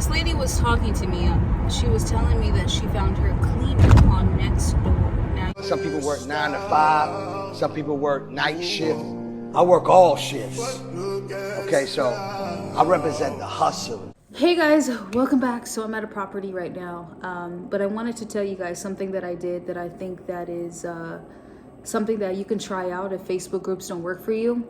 this lady was talking to me. She was telling me that she found her cleaner on Nextdoor. Now, some people work 9 to 5. Some people work night shift. I work all shifts. Okay, so I represent the hustle. hey guys, welcome back. So I'm at a property right now, but I wanted to tell you guys something that I did that I think that is something that you can try out if Facebook groups don't work for you.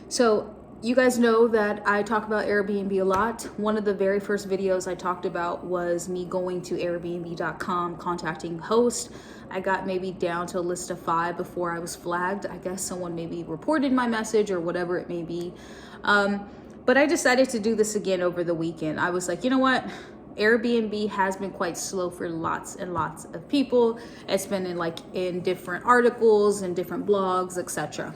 So you guys know that I talk about Airbnb a lot. One of the very first videos I talked about was me going to Airbnb.com, contacting host. I got maybe down to a list of 5 before I was flagged. I guess someone maybe reported my message or whatever it may be. But I decided to do this again over the weekend. I was like, you know what? Airbnb has been quite slow for lots and lots of people. It's been in different articles and different blogs, etc.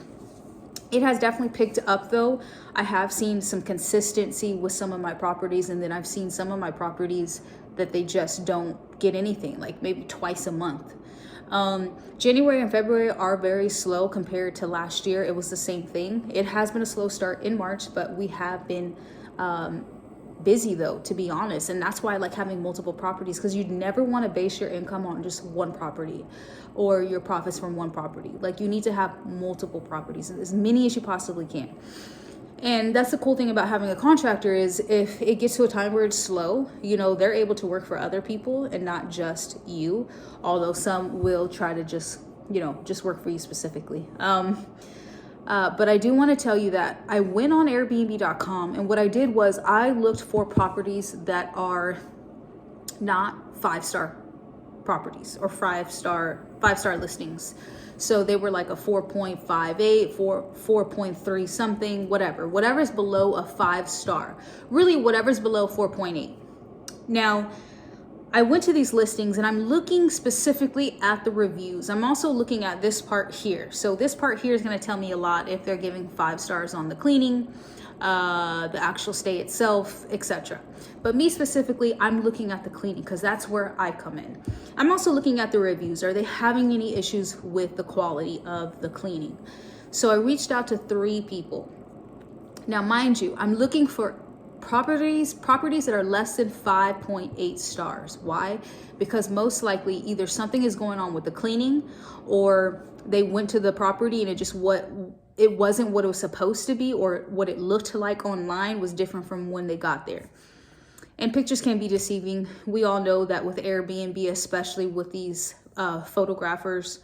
It has definitely picked up though. I have seen some consistency with some of my properties, and then I've seen some of my properties that they just don't get anything, like maybe twice a month. January and February are very slow compared to last year. It was the same thing. It has been a slow start in March, but we have been busy though, to be honest. And that's why I like having multiple properties, because you never want to base your income on just one property or your profits from one property. Like, you need to have multiple properties, as many as you possibly can. And that's the cool thing about having a contractor is if it gets to a time where it's slow, you know, they're able to work for other people and not just you. Although some will try to just work for you specifically. But I do want to tell you that I went on Airbnb.com, and what I did was I looked for properties that are not 5-star properties or 5-star listings. So they were like a 4.58, 4.3 something, whatever's below a 5-star. Really, whatever's below 4.8. Now, I went to these listings and I'm looking specifically at the reviews. I'm also looking at this part here. So this part here is going to tell me a lot if they're giving 5 stars on the cleaning, the actual stay itself, etc. But me specifically, I'm looking at the cleaning because that's where I come in. I'm also looking at the reviews. Are they having any issues with the quality of the cleaning? So I reached out to 3 people. Now, mind you, I'm looking for properties that are less than 5.8 stars. Why? Because most likely either something is going on with the cleaning, or they went to the property and it wasn't what it was supposed to be, or what it looked like online was different from when they got there. And pictures can be deceiving. We all know that with Airbnb, especially with these photographers,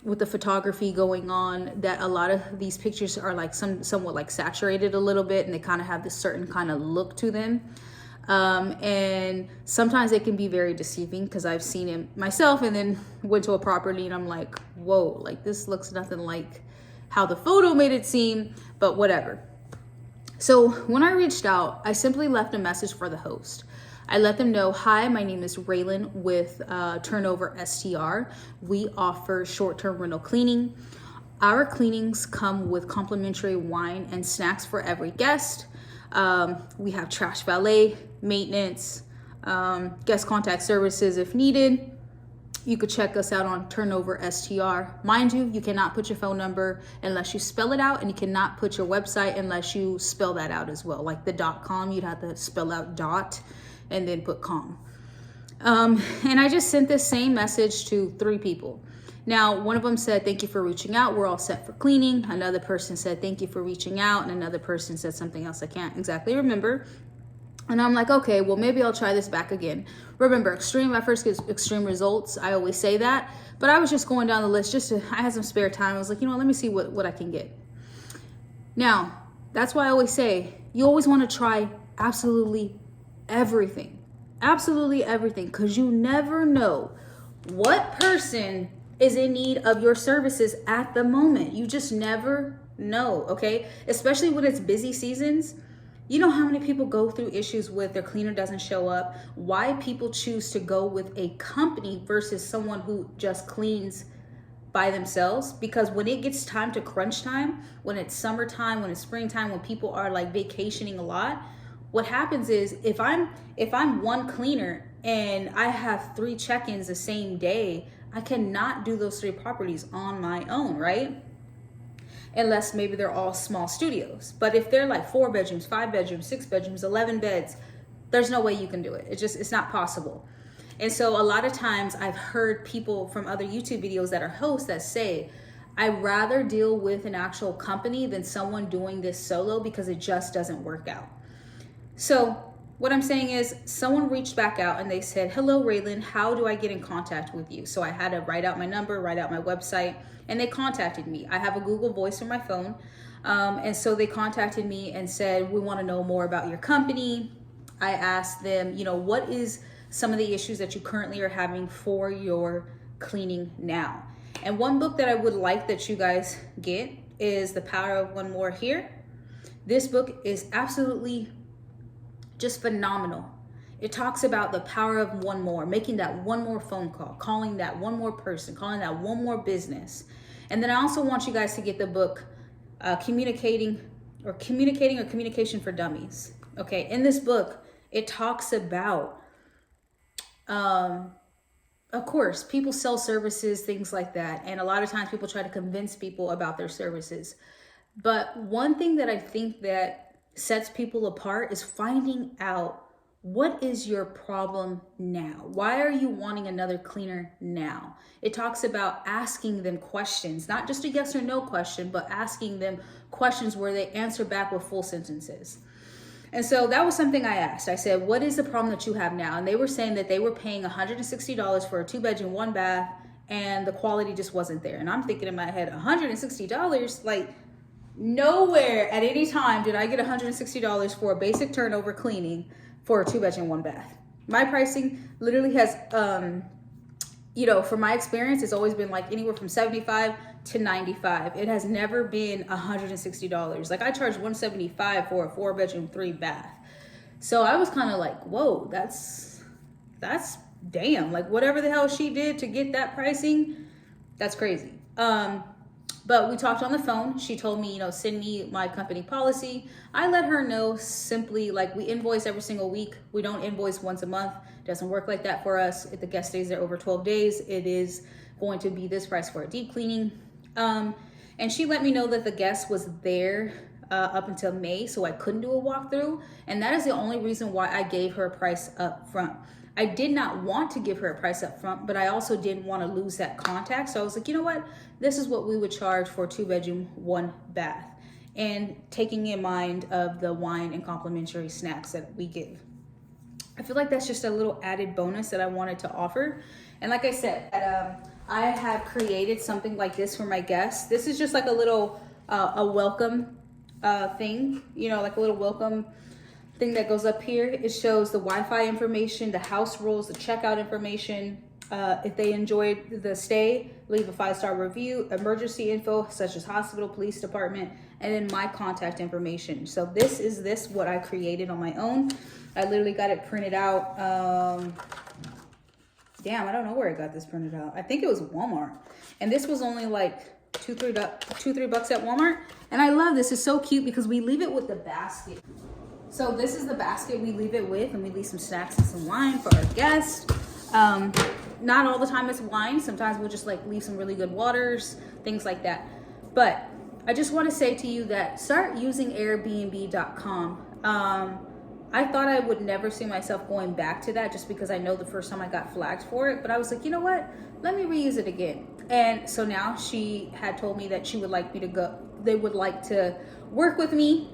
with the photography going on, that a lot of these pictures are like somewhat like saturated a little bit, and they kind of have this certain kind of look to them. And sometimes it can be very deceiving, because I've seen it myself and then went to a property and I'm like, whoa, like this looks nothing like how the photo made it seem, but whatever. So when I reached out, I simply left a message for the host. I let them know, hi, my name is Raylan with Turnoverbnb. We offer short-term rental cleaning. Our cleanings come with complimentary wine and snacks for every guest. We have trash valet, maintenance, guest contact services if needed. You could check us out on Turnoverbnb. Mind you, you cannot put your phone number unless you spell it out, and you cannot put your website unless you spell that out as well. Like the .com, you'd have to spell out dot and then put com. And I just sent this same message to 3 people. Now, one of them said, thank you for reaching out. We're all set for cleaning. Another person said, thank you for reaching out. And another person said something else I can't exactly remember. And I'm like, okay, well, maybe I'll try this back again. Remember, extreme efforts get extreme results. I always say that. But I was just going down the list I had some spare time. I was like, you know what, let me see what I can get. Now, that's why I always say, you always want to try absolutely everything, because you never know what person is in need of your services at the moment. You just never know, okay? Especially when it's busy seasons. You know how many people go through issues with their cleaner doesn't show up, why people choose to go with a company versus someone who just cleans by themselves. Because when it gets time to crunch time, when it's summertime, when it's springtime, when people are like vacationing a lot, what happens is if I'm one cleaner and I have 3 check-ins the same day, I cannot do those 3 properties on my own, right? unless maybe they're all small studios. But if they're like 4 bedrooms, 5 bedrooms, 6 bedrooms, 11 beds, there's no way you can do it. It's not possible. And so a lot of times I've heard people from other YouTube videos that are hosts that say, I'd rather deal with an actual company than someone doing this solo because it just doesn't work out. So what I'm saying is, someone reached back out and they said, hello, Raylan, how do I get in contact with you? So I had to write out my number, write out my website, and they contacted me. I have a Google Voice on my phone. And so they contacted me and said, we want to know more about your company. I asked them, what is some of the issues that you currently are having for your cleaning now? And one book that I would like that you guys get is The Power of One More here. This book is absolutely just phenomenal. It talks about the power of one more, making that one more phone call, calling that one more person, calling that one more business. And then I also want you guys to get the book Communication for Dummies. Okay, in this book, it talks about, of course, people sell services, things like that. And a lot of times people try to convince people about their services. But one thing that I think that sets people apart is finding out, what is your problem now? Why are you wanting another cleaner now? It talks about asking them questions, not just a yes or no question, but asking them questions where they answer back with full sentences. And so that was something I asked. I said, what is the problem that you have now? And they were saying that they were paying $160 for a 2-bedroom, 1-bath, and the quality just wasn't there. And I'm thinking in my head, $160? Like, nowhere at any time did I get $160 for a basic turnover cleaning for a 2-bedroom, 1-bath. My pricing literally has, from my experience, it's always been like anywhere from $75 to $95. It has never been $160. Like, I charged $175 for a 4-bedroom, 3-bath. So I was kind of like, whoa, that's damn. Like, whatever the hell she did to get that pricing, that's crazy. But we talked on the phone. She told me, send me my company policy. I let her know simply, like, we invoice every single week. We don't invoice once a month. It doesn't work like that for us. If the guest stays there over 12 days, it is going to be this price for a deep cleaning. And she let me know that the guest was there up until May, so I couldn't do a walkthrough. And that is the only reason why I gave her a price up front. I did not want to give her a price up front, but I also didn't want to lose that contact. So I was like, you know what? This is what we would charge for a 2-bedroom, 1-bath. And taking in mind of the wine and complimentary snacks that we give. I feel like that's just a little added bonus that I wanted to offer. And like I said, I have created something like this for my guests. This is just like a little, a welcome thing, like a little welcome thing that goes up here. It shows the Wi-Fi information, the house rules, the checkout information. If they enjoyed the stay, leave a 5-star review, emergency info such as hospital, police department, and then my contact information. So this is what I created on my own. I literally got it printed out. Damn, I don't know where I got this printed out. I think it was Walmart. And this was only like $2-3 at Walmart. And I love this. It's so cute because we leave it with the basket. So this is the basket we leave it with, and we leave some snacks and some wine for our guests. Not all the time it's wine. Sometimes we'll just like leave some really good waters, things like that. But I just want to say to you that start using Airbnb.com. I thought I would never see myself going back to that just because I know the first time I got flagged for it. But I was like, you know what? Let me reuse it again. And so now she had told me that she would like me to go. They would like to work with me.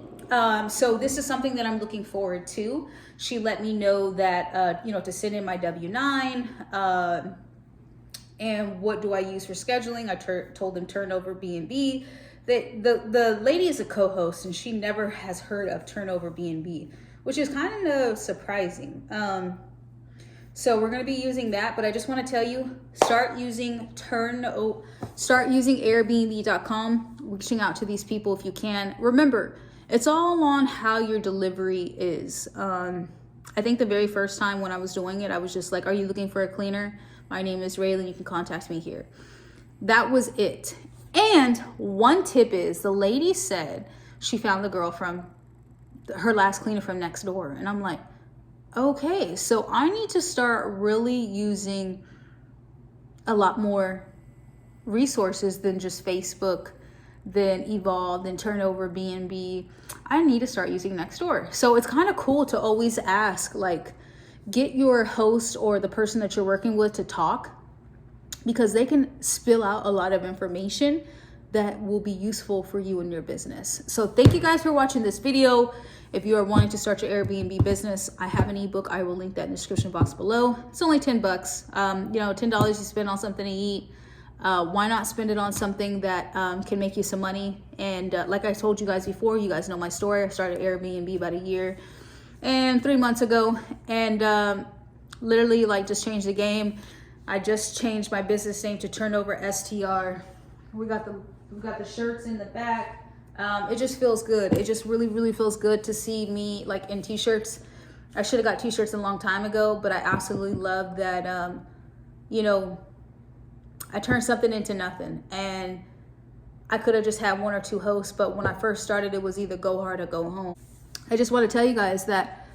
So this is something that I'm looking forward to. She let me know that, to send in my W-9, and what do I use for scheduling? I told them Turnoverbnb. The lady is a co-host and she never has heard of Turnoverbnb, which is kind of surprising. So we're going to be using that, but I just want to tell you, start using Airbnb.com, reaching out to these people if you can. Remember, it's all on how your delivery is. I think the very first time when I was doing it, I was just like, are you looking for a cleaner? My name is Raylan. You can contact me here. That was it. And one tip is, the lady said she found the girl from her last cleaner from next door. And I'm like, okay, so I need to start really using a lot more resources than just Facebook, then Evolve, then Turnoverbnb. I need to start using Nextdoor. So it's kind of cool to always ask, like, get your host or the person that you're working with to talk, because they can spill out a lot of information that will be useful for you and your business. So thank you guys for watching this video. If you are wanting to start your Airbnb business, I have an ebook. I will link that in the description box below. It's only $10. $10 you spend on something to eat. Why not spend it on something that can make you some money? And like I told you guys before, you guys know my story. I started Airbnb about a year and 3 months ago, and literally like just changed the game. I just changed my business name to Turnover STR. We got the shirts in the back. It just feels good. It just really feels good to see me like in t-shirts. I should have got t-shirts a long time ago, but I absolutely love that, I turned something into nothing, and I could have just had 1 or 2 hosts, but when I first started, it was either go hard or go home. I just want to tell you guys that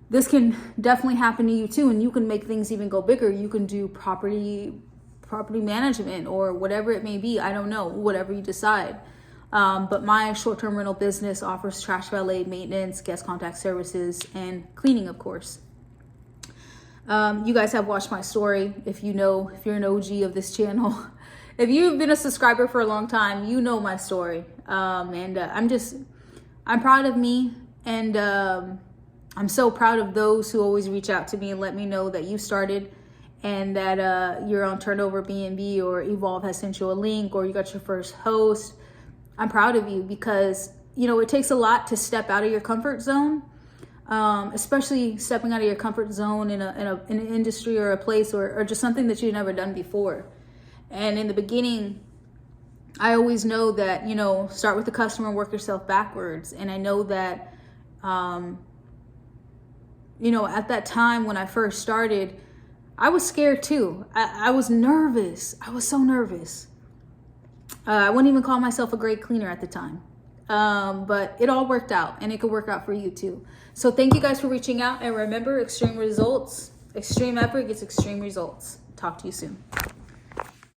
this can definitely happen to you too, and you can make things even go bigger. You can do property management or whatever it may be. I don't know, whatever you decide. But my short-term rental business offers trash valet maintenance, guest contact services, and cleaning, of course. You guys have watched my story. If you're an OG of this channel, if you've been a subscriber for a long time, you know my story. I'm proud of me, and I'm so proud of those who always reach out to me and let me know that you started, and that you're on Turnoverbnb or Evolve has sent you a link, or you got your first host. I'm proud of you, because it takes a lot to step out of your comfort zone, especially stepping out of your comfort zone in an industry or a place or just something that you've never done before. And in the beginning, I always know that start with the customer and work yourself backwards. And I know that at that time when I first started, I was scared too. I was nervous. I was so nervous. I wouldn't even call myself a great cleaner at the time. But it all worked out, and it could work out for you too. So thank you guys for reaching out, and remember, extreme effort gets extreme results. Talk to you soon.